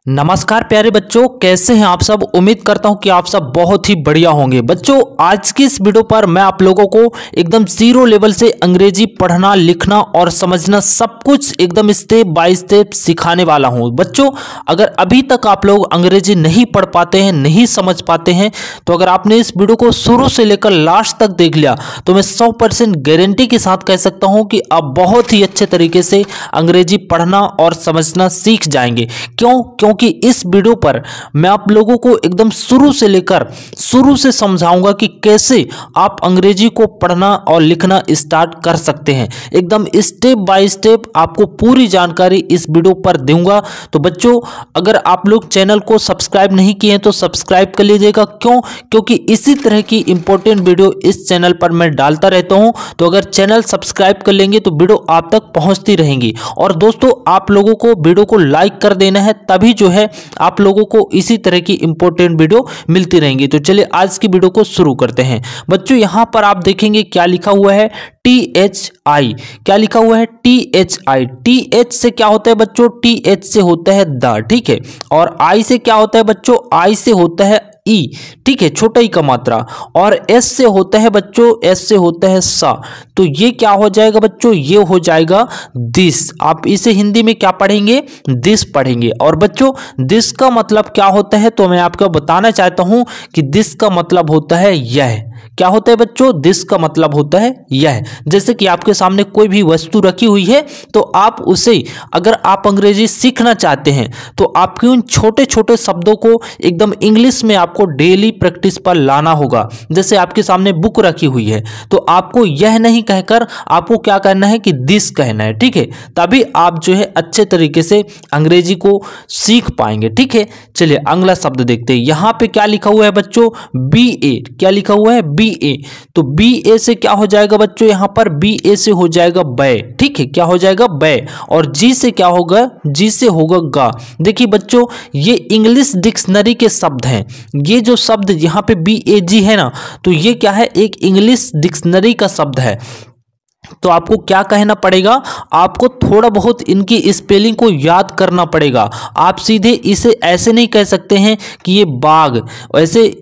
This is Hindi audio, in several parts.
नमस्कार प्यारे बच्चों, कैसे हैं आप सब। उम्मीद करता हूं कि आप सब बहुत ही बढ़िया होंगे। बच्चों, आज की इस वीडियो पर मैं आप लोगों को एकदम जीरो लेवल से अंग्रेजी पढ़ना, लिखना और समझना सब कुछ एकदम स्टेप बाय स्टेप सिखाने वाला हूं। बच्चों, अगर अभी तक आप लोग अंग्रेजी नहीं पढ़ पाते हैं, नहीं समझ पाते हैं, तो अगर आपने इस वीडियो को शुरू से लेकर लास्ट तक देख लिया तो मैं 100% गारंटी के साथ कह सकता हूं कि आप बहुत ही अच्छे तरीके से अंग्रेजी पढ़ना और समझना सीख जाएंगे। क्योंकि इस वीडियो पर मैं आप लोगों को एकदम शुरू से लेकर शुरू से समझाऊंगा कि कैसे आप अंग्रेजी को पढ़ना और लिखना स्टार्ट कर सकते हैं। एकदम स्टेप बाय स्टेप आपको पूरी जानकारी इस वीडियो पर दूंगा। तो बच्चों, अगर आप लोग चैनल को सब्सक्राइब नहीं किए हैं तो सब्सक्राइब कर लीजिएगा। क्योंकि इसी तरह की इंपॉर्टेंट वीडियो इस चैनल पर मैं डालता रहता हूं। तो अगर चैनल सब्सक्राइब कर लेंगे तो वीडियो आप तक पहुंचती रहेंगी। और दोस्तों, आप लोगों को वीडियो को लाइक कर देना है, तभी जो है आप लोगों को इसी तरह की इंपॉर्टेंट वीडियो मिलती रहेंगी। तो चलिए आज की वीडियो को शुरू करते हैं। बच्चों, यहां पर आप देखेंगे क्या लिखा हुआ है, THI। क्या लिखा हुआ है, THI। TH से क्या होता है बच्चों, TH से होता है द, ठीक है। और I से क्या होता है बच्चों, I से होता है ई, ठीक है, छोटा ई का मात्रा। और एस से होता है बच्चों, एस से होता है सा। तो ये क्या हो जाएगा बच्चों, ये हो जाएगा दिस। आप इसे हिंदी में क्या पढ़ेंगे, दिस पढ़ेंगे। और बच्चों, दिस का मतलब क्या होता है, तो मैं आपको बताना चाहता हूं कि दिस का मतलब होता है यह। क्या होता है बच्चों, दिस का मतलब होता है यह। जैसे कि आपके सामने कोई भी वस्तु रखी हुई है तो आप उसे, अगर आप अंग्रेजी सीखना चाहते हैं तो आपके उन छोटे छोटे शब्दों को एकदम इंग्लिश में आपको डेली प्रैक्टिस पर लाना होगा। जैसे आपके सामने बुक रखी हुई है तो आपको यह नहीं कहकर आपको क्या करना है कि दिस कहना है, ठीक है। तभी आप जो है अच्छे तरीके से अंग्रेजी को सीख पाएंगे, ठीक है। चलिए अगला शब्द देखते हैं। यहां पे क्या लिखा हुआ है बच्चों, BA। क्या लिखा हुआ है, BA। तो BA से क्या हो जाएगा बच्चों, यहां पर BA से हो जाएगा बै, ठीक है। क्या हो जाएगा, बै। और G से क्या होगा, G से होगा गा। देखिए बच्चों, ये इंग्लिश डिक्शनरी के शब्द हैं। ये जो शब्द यहाँ पे BAG है ना, तो ये क्या है, एक इंग्लिश डिक्शनरी का शब्द है। तो आपको क्या कहना पड़ेगा, आपको थोड़ा बहुत इनकी स्पेलिंग को याद करना पड़ेगा। आप सीधे इसे ऐसे नहीं कह सकते हैं कि ये बाघ, ऐसे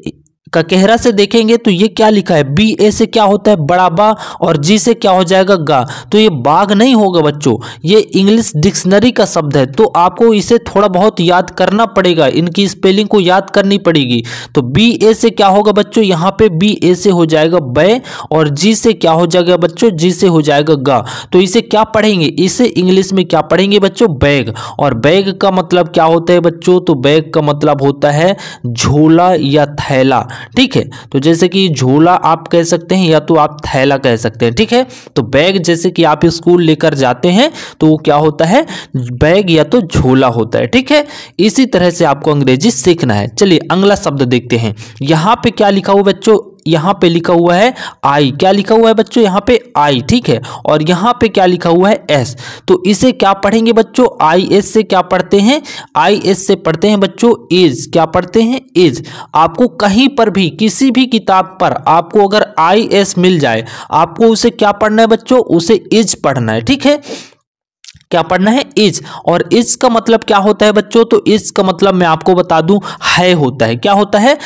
ककेहरा से देखेंगे तो ये क्या लिखा है, BA से क्या होता है, बड़ा बा। और G से क्या हो जाएगा, गा। तो ये बाघ नहीं होगा बच्चों, ये इंग्लिश डिक्शनरी का शब्द है। तो आपको इसे थोड़ा बहुत याद करना पड़ेगा, इनकी स्पेलिंग को याद करनी पड़ेगी। तो BA से क्या होगा बच्चों, यहाँ पे BA से हो जाएगा बै। और G से क्या हो जाएगा बच्चों, G से हो जाएगा गा। तो इसे क्या पढ़ेंगे, इसे इंग्लिश में क्या पढ़ेंगे बच्चों, बैग। और बैग का मतलब क्या होता है बच्चों, तो बैग का मतलब होता है झोला या थैला, ठीक है। तो जैसे कि झोला आप कह सकते हैं या तो आप थैला कह सकते हैं, ठीक है। तो बैग जैसे कि आप स्कूल लेकर जाते हैं तो वो क्या होता है, बैग या तो झोला होता है, ठीक है। इसी तरह से आपको अंग्रेजी सीखना है। चलिए अगला शब्द देखते हैं। यहाँ पे क्या लिखा हुआ बच्चों, यहाँ पे लिखा हुआ है आई। क्या लिखा हुआ है बच्चों, यहाँ पे आई, ठीक है। और यहाँ पे क्या लिखा हुआ है एस। तो इसे क्या पढ़ेंगे बच्चों, IS से क्या पढ़ते हैं, IS से पढ़ते हैं बच्चों इज। क्या पढ़ते हैं, इज। आपको कहीं पर भी किसी भी किताब पर आपको अगर IS मिल जाए, आपको उसे क्या पढ़ना है बच्चों, उसे इज पढ़ना है, ठीक है। क्या पढ़ना है, इज। और इज का मतलब क्या होता है बच्चों, तो इज का मतलब मैं आपको बता दूं, है होता है। क्या होता है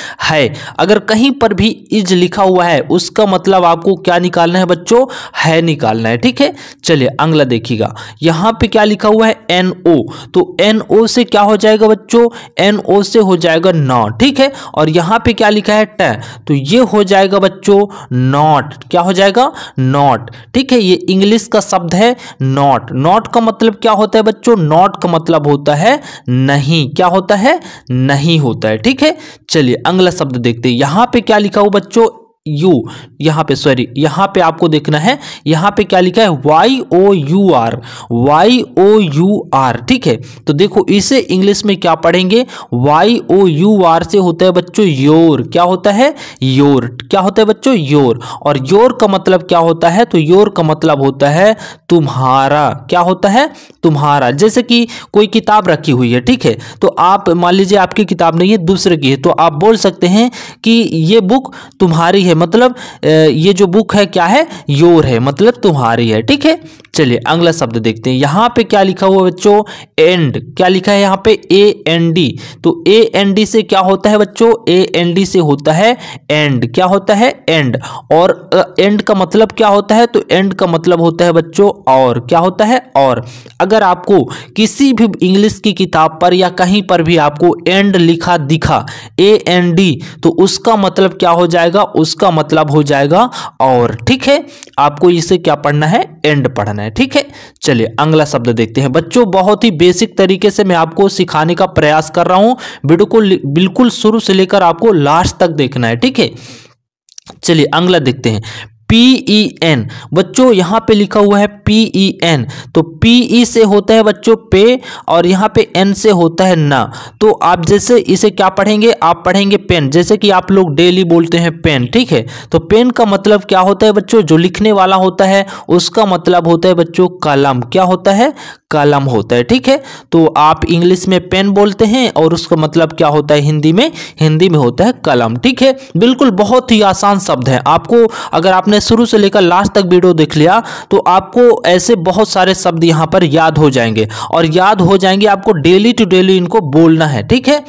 अगर कहीं पर भी इज लिखा हुआ है उसका मतलब आपको क्या निकालना है बच्चों, है निकालना है, ठीक है। चलिए अगला देखिएगा। यहां पे क्या लिखा हुआ है, NO। तो NO से क्या हो जाएगा बच्चों, NO से हो जाएगा नॉ, ठीक है। और यहां पे क्या लिखा है, ट। तो ये हो जाएगा बच्चों नॉट। क्या हो जाएगा, नॉट, ठीक है। ये इंग्लिश का शब्द है नॉट। नॉट का मतलब क्या होता है बच्चों, नॉट का मतलब होता है नहीं। क्या होता है, नहीं होता है, ठीक है। चलिए अगला शब्द देखते हैं। यहां पे क्या लिखा हुआ बच्चों, यू। यहाँ पे सॉरी, यहाँ पे आपको देखना है, यहाँ पे क्या लिखा है, YOUR। YOUR, ठीक है। तो देखो इसे इंग्लिश में क्या पढ़ेंगे, YOUR से होता है बच्चों योर। क्या होता है, योर। क्या होता है बच्चों, योर। और योर का मतलब क्या होता है, तो योर का मतलब होता है तुम्हारा। क्या होता है, तुम्हारा। जैसे कि कोई किताब रखी हुई है, ठीक है। तो आप मान लीजिए आपकी किताब नहीं है, दूसरे की है, तो आप बोल सकते हैं कि ये बुक तुम्हारी है, मतलब ये जो बुक है क्या है, योर है, मतलब तुम्हारी है। ठीक है, चलिए अगला शब्द देखते हैं। यहाँ पे क्या लिखा हुआ है बच्चों, एंड। क्या लिखा है यहाँ पे, AND। तो AND से क्या होता है बच्चों, AND से होता है एंड। क्या होता है, एंड। और एंड का मतलब क्या होता है, तो एंड का मतलब होता है बच्चों और। क्या होता है, और। अगर आपको किसी भी इंग्लिश की किताब पर या कहीं पर भी आपको एंड लिखा दिखा, AND, तो उसका मतलब क्या हो जाएगा, उसका मतलब हो जाएगा और। ठीक है, आपको इसे क्या पढ़ना है, एंड पढ़ना है। ठीक है, चलिए अगला शब्द देखते हैं बच्चों। बहुत ही बेसिक तरीके से मैं आपको सिखाने का प्रयास कर रहा हूं, वीडियो को बिल्कुल शुरू से लेकर आपको लास्ट तक देखना है। ठीक है, चलिए अगला देखते हैं, PEN। बच्चों यहाँ पे लिखा हुआ है PEN, तो PE से होता है बच्चों पे, और यहाँ पे N से होता है ना। तो आप जैसे इसे क्या पढ़ेंगे, आप पढ़ेंगे पेन, जैसे कि आप लोग डेली बोलते हैं पेन। ठीक है, तो पेन का मतलब क्या होता है बच्चों, जो लिखने वाला होता है उसका मतलब होता है बच्चों कलम। क्या होता है, कलम होता है। ठीक है, तो आप इंग्लिश में पेन बोलते हैं और उसका मतलब क्या होता है हिंदी में होता है कलम। ठीक है, बिल्कुल बहुत ही आसान शब्द है। आपको अगर आपने शुरू से लेकर लास्ट तक वीडियो देख लिया तो आपको ऐसे बहुत सारे शब्द यहां पर याद हो जाएंगे, और याद हो जाएंगे, आपको डेली टू डेली इनको बोलना है। ठीक है,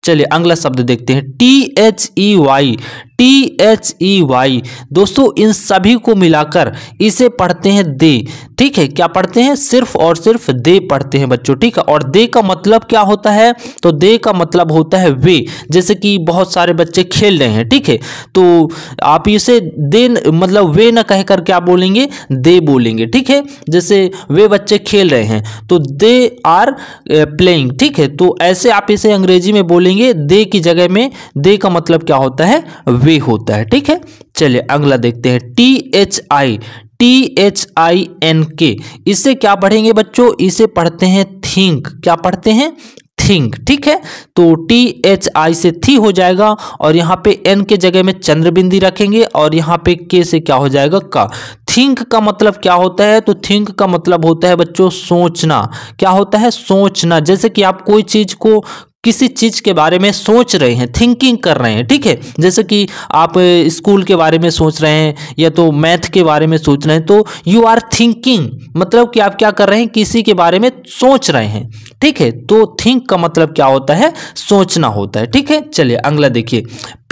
चलिए अगला शब्द देखते हैं, THEY। दोस्तों इन सभी को मिलाकर इसे पढ़ते हैं दे। ठीक है, क्या पढ़ते हैं, सिर्फ और सिर्फ दे पढ़ते हैं बच्चों। ठीक है, और दे का मतलब क्या होता है, तो दे का मतलब होता है वे। जैसे कि बहुत सारे बच्चे खेल रहे हैं, ठीक है, तो आप इसे दे मतलब वे ना कहकर क्या बोलेंगे, दे बोलेंगे। ठीक है, जैसे वे बच्चे खेल रहे हैं तो दे आर प्लेइंग। ठीक है, तो ऐसे आप इसे अंग्रेजी में बोलेंगे, दे की जगह में दे का मतलब क्या होता है, वे होता है। ठीक है, चलिए अगला देखते हैं, THINK। इसे क्या पढ़ेंगे बच्चों, इसे पढ़ते हैं थिंक। क्या पढ़ते हैं, थिंक। ठीक है, तो THI से थी हो जाएगा, और यहाँ पे N के जगह में चंद्र बिंदी रखेंगे, और यहाँ पे K से क्या हो जाएगा, का। थिंक का मतलब क्या होता है, तो थिंक का मतलब होता है बच्चों सोचना। क्या होता है, सोचना। जैसे कि आप कोई चीज को, किसी चीज के बारे में सोच रहे हैं, थिंकिंग कर रहे हैं। ठीक है, जैसे कि आप स्कूल के बारे में सोच रहे हैं या तो मैथ के बारे में सोच रहे हैं, तो यू आर थिंकिंग, मतलब कि आप क्या कर रहे हैं, किसी के बारे में सोच रहे हैं। ठीक है, तो थिंक का मतलब क्या होता है, सोचना होता है। ठीक है, चलिए अगला देखिए,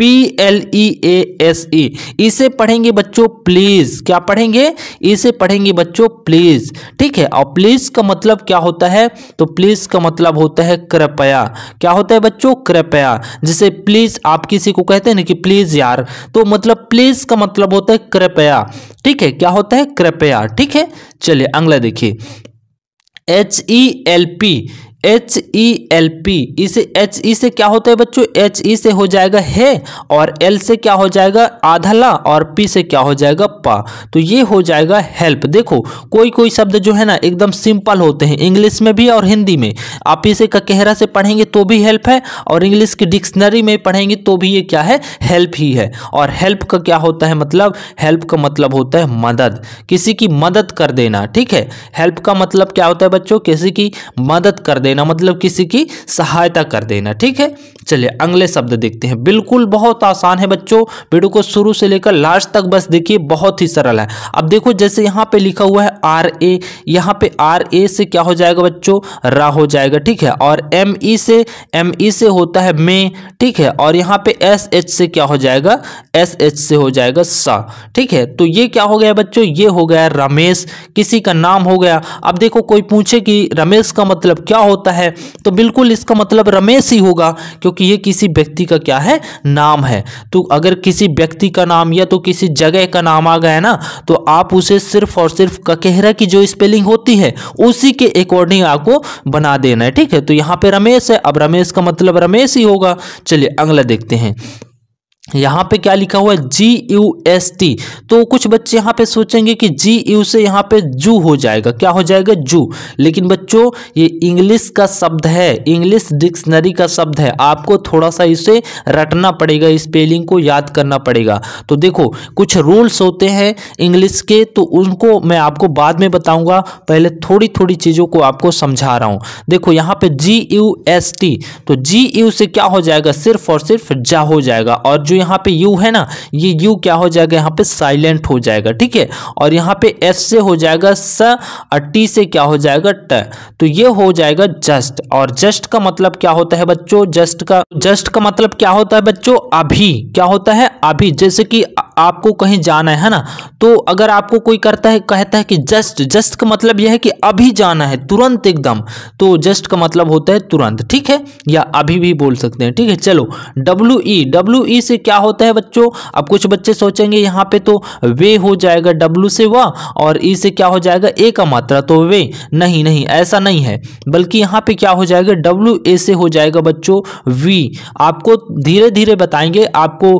PLEASE। इसे पढ़ेंगे बच्चों प्लीज। क्या पढ़ेंगे, इसे पढ़ेंगे बच्चों प्लीज। ठीक है, और प्लीज का मतलब क्या होता है, तो प्लीज का मतलब होता है कृपया। क्या होता है बच्चों, कृपया। जैसे प्लीज आप किसी को कहते हैं ना कि प्लीज यार, तो मतलब प्लीज का मतलब होता है कृपया। ठीक है, क्या होता है, कृपया। ठीक है, चलिए अगला देखिए, HELP। इसे HE से क्या होता है बच्चों, HE से हो जाएगा है, और L से क्या हो जाएगा, आधला, और P से क्या हो जाएगा, पा। तो ये हो जाएगा हेल्प। देखो कोई कोई शब्द जो है ना एकदम सिंपल होते हैं, इंग्लिश में भी और हिंदी में। आप इसे ककेहरा से पढ़ेंगे तो भी हेल्प है, और इंग्लिश की डिक्शनरी में पढ़ेंगे तो भी ये क्या है, हेल्प ही है। और हेल्प का क्या होता है मतलब, हेल्प का मतलब होता है मदद, किसी की मदद कर देना। ठीक है, हेल्प का मतलब क्या होता है बच्चों, किसी की मदद कर देना, मतलब किसी की सहायता कर देना। ठीक है, चलिए अगले शब्द देखते हैं। बिल्कुल बहुत आसान है बच्चों, वीडियो को शुरू से लेकर लास्ट तक बस देखिए, बहुत ही सरल है। अब देखो जैसे यहाँ पे लिखा हुआ है RA, यहाँ पे RA से क्या हो जाएगा बच्चों, रा हो जाएगा। ठीक है, और ME से होता है में। ठीक है, और यहाँ पे SH से क्या हो जाएगा, SH से हो जाएगा सा। ठीक है, तो ये क्या हो गया बच्चों, ये हो गया रमेश, किसी का नाम हो गया। अब देखो कोई पूछे कि रमेश का मतलब क्या होता है, तो बिल्कुल इसका मतलब रमेश ही होगा, क्योंकि ये किसी व्यक्ति का क्या है, नाम है। तो अगर किसी व्यक्ति का नाम या तो किसी जगह का नाम आ गया ना, तो आप उसे सिर्फ और सिर्फ ककेहरा की जो स्पेलिंग होती है उसी के अकॉर्डिंग आपको बना देना है। ठीक है, तो यहाँ पे रमेश है, अब रमेश का मतलब रमेश ही होगा। चलिए अगला देखते हैं, यहाँ पे क्या लिखा हुआ है, GUST। तो कुछ बच्चे यहाँ पे सोचेंगे कि GU से यहाँ पे जू हो जाएगा। क्या हो जाएगा, जू। लेकिन बच्चों ये इंग्लिश का शब्द है, इंग्लिश डिक्शनरी का शब्द है, आपको थोड़ा सा इसे रटना पड़ेगा, स्पेलिंग को याद करना पड़ेगा। तो देखो कुछ रूल्स होते हैं इंग्लिश के, तो उनको मैं आपको बाद में बताऊंगा, पहले थोड़ी थोड़ी चीज़ों को आपको समझा रहा हूँ। देखो यहाँ पे GUST, तो GU से क्या हो जाएगा, सिर्फ और सिर्फ जा हो जाएगा, और जो यहाँ पे यू है ना, ये यू क्या हो जाएगा यहाँ पे साइलेंट हो जाएगा, ठीक है। और यहाँ पे एस से हो जाएगा स और टी से क्या हो जाएगा ट, तो ये हो जाएगा जस्ट। और जस्ट का मतलब क्या होता है बच्चों, जस्ट का मतलब क्या होता है बच्चों, अभी। क्या होता है, अभी। जैसे कि आपको कहीं जाना है ना, तो अगर आपको कोई कहता है कि जस्ट का मतलब यह है कि अभी जाना है, तुरंत एकदम, तो जस्ट का मतलब होता है तुरंत, ठीक है, या अभी भी बोल सकते हैं, ठीक है। चलो डब्ल्यू ई से क्या होता है बच्चों, अब कुछ बच्चे सोचेंगे यहाँ पे तो वे हो जाएगा, डब्ल्यू से वा और ई से क्या हो जाएगा ए का मात्रा, तो वे। नहीं, ऐसा नहीं है, बल्कि यहाँ पे क्या हो जाएगा, डब्ल्यू ए से हो जाएगा बच्चों वी। आपको धीरे धीरे बताएंगे, आपको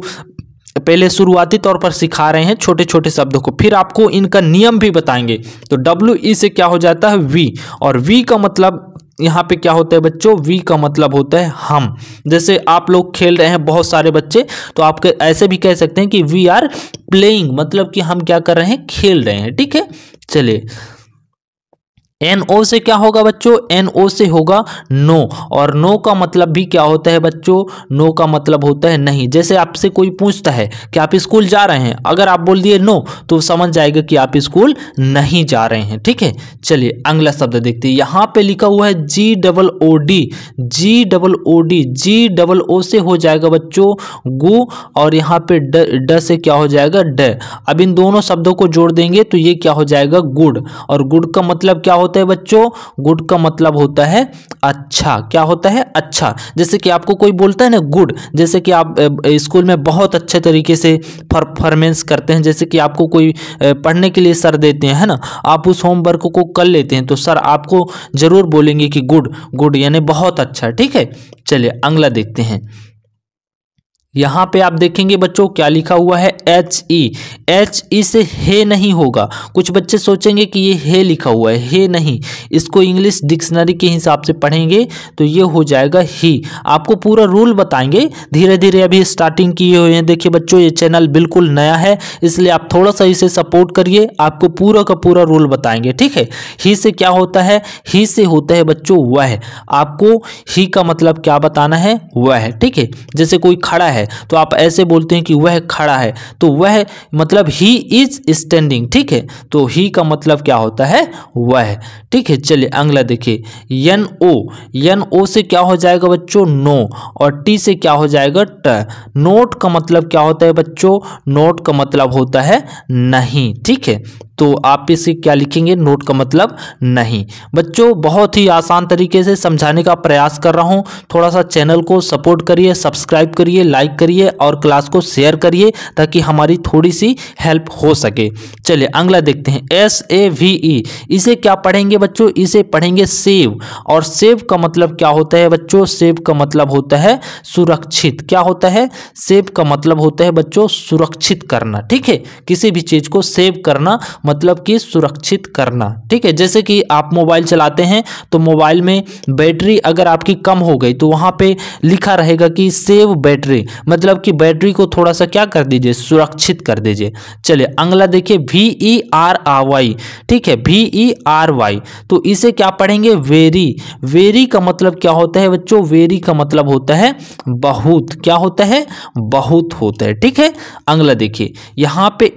पहले शुरुआती तौर पर सिखा रहे हैं छोटे छोटे शब्दों को, फिर आपको इनका नियम भी बताएंगे। तो डब्ल्यू ई से क्या हो जाता है वी, और वी का मतलब यहाँ पे क्या होता है बच्चों, वी का मतलब होता है हम। जैसे आप लोग खेल रहे हैं बहुत सारे बच्चे, तो आप ऐसे भी कह सकते हैं कि वी आर प्लेइंग, मतलब कि हम क्या कर रहे हैं, खेल रहे हैं, ठीक है। चलिए NO से क्या होगा बच्चों, NO से होगा नो, और नो का मतलब भी क्या होता है बच्चों, नो का मतलब होता है नहीं। जैसे आपसे कोई पूछता है कि आप स्कूल जा रहे हैं, अगर आप बोल दिए नो, तो समझ जाएगा कि आप स्कूल नहीं जा रहे हैं, ठीक है। चलिए अगला शब्द देखते हैं, यहाँ पे लिखा हुआ है GOOD, GOO से हो जाएगा बच्चों गु, और यहाँ पे ड से क्या हो जाएगा ड। अब इन दोनों शब्दों को जोड़ देंगे तो ये क्या हो जाएगा गुड, और गुड का मतलब क्या होता है बच्चों, गुड का मतलब होता है अच्छा। क्या होता है, अच्छा। जैसे कि आपको कोई बोलता है ना गुड, जैसे कि आप स्कूल में बहुत अच्छे तरीके से परफॉर्मेंस करते हैं, जैसे कि आपको कोई पढ़ने के लिए सर देते हैं, है ना, आप उस होमवर्क को कर लेते हैं, तो सर आपको जरूर बोलेंगे कि गुड यानी बहुत अच्छा, ठीक है। चलिए अगला देखते हैं, यहाँ पे आप देखेंगे बच्चों क्या लिखा हुआ है HE से हे नहीं होगा। कुछ बच्चे सोचेंगे कि ये हे लिखा हुआ है, हे नहीं, इसको इंग्लिश डिक्शनरी के हिसाब से पढ़ेंगे तो ये हो जाएगा ही। आपको पूरा रूल बताएंगे धीरे धीरे, अभी स्टार्टिंग किए हुए हैं। देखिए बच्चों ये चैनल बिल्कुल नया है, इसलिए आप थोड़ा सा इसे सपोर्ट करिए, आपको पूरा का पूरा रूल बताएंगे, ठीक है। ही से क्या होता है, ही से होता है बच्चों वह। आपको ही का मतलब क्या बताना है, वह, ठीक है। जैसे कोई खड़ा है तो आप ऐसे बोलते हैं कि वह खड़ा है, तो वह मतलब ही इज स्टैंडिंग, ठीक है। तो ही का मतलब क्या होता है, वह, ठीक है। चलिए अगला देखिए, NO से क्या हो जाएगा बच्चों नो, और टी से क्या हो जाएगा ट। नोट का मतलब क्या होता है बच्चों, नोट का मतलब होता है नहीं, ठीक है। तो आप इसे क्या लिखेंगे, नोट का मतलब नहीं। बच्चों बहुत ही आसान तरीके से समझाने का प्रयास कर रहा हूँ, थोड़ा सा चैनल को सपोर्ट करिए, सब्सक्राइब करिए, लाइक करिए और क्लास को शेयर करिए ताकि हमारी थोड़ी सी हेल्प हो सके। चलिए अगला देखते हैं, SAVE, इसे क्या पढ़ेंगे बच्चों, इसे पढ़ेंगे सेव। और सेव का मतलब क्या होता है बच्चों, सेव का मतलब होता है सुरक्षित। क्या होता है, सेव का मतलब होता है बच्चों सुरक्षित करना, ठीक है। किसी भी चीज को सेव करना मतलब कि सुरक्षित करना, ठीक है। जैसे कि आप मोबाइल चलाते हैं तो मोबाइल में बैटरी अगर आपकी कम हो गई तो वहां पे लिखा रहेगा कि सेव बैटरी, मतलब कि बैटरी को थोड़ा सा क्या कर दीजिए, सुरक्षित कर दीजिए। चलिए अगला देखिए, VERY, ठीक है, VERY, तो इसे क्या पढ़ेंगे, वेरी। वेरी का मतलब क्या होता है बच्चों, वेरी का मतलब होता है बहुत। क्या होता है, बहुत होता है, ठीक है। अगला देखिए, यहाँ पे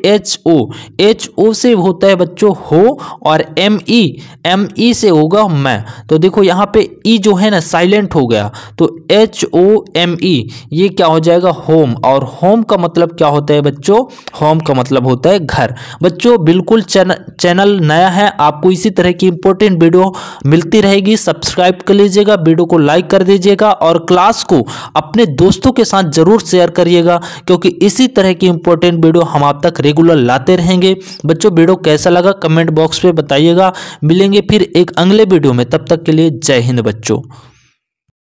HO से होता है बच्चों हो, और ME से होगा मैं। तो देखो यहाँ पे ई जो है ना साइलेंट हो गया, तो HOME ये क्या हो जाएगा होम, और होम का मतलब क्या होता है बच्चों, होम का मतलब होता है घर। बच्चों बिल्कुल चैनल नया है, आपको इसी तरह की इंपॉर्टेंट वीडियो मिलती रहेगी, सब्सक्राइब कर लीजिएगा, वीडियो को लाइक कर दीजिएगा और क्लास को अपने दोस्तों के साथ जरूर शेयर करिएगा, क्योंकि इसी तरह की इंपॉर्टेंट वीडियो हम आप तक रेगुलर लाते रहेंगे। बच्चों वीडियो कैसा लगा कमेंट बॉक्स पे बताइएगा। मिलेंगे फिर एक अगले वीडियो में, तब तक के लिए जय हिंद बच्चों।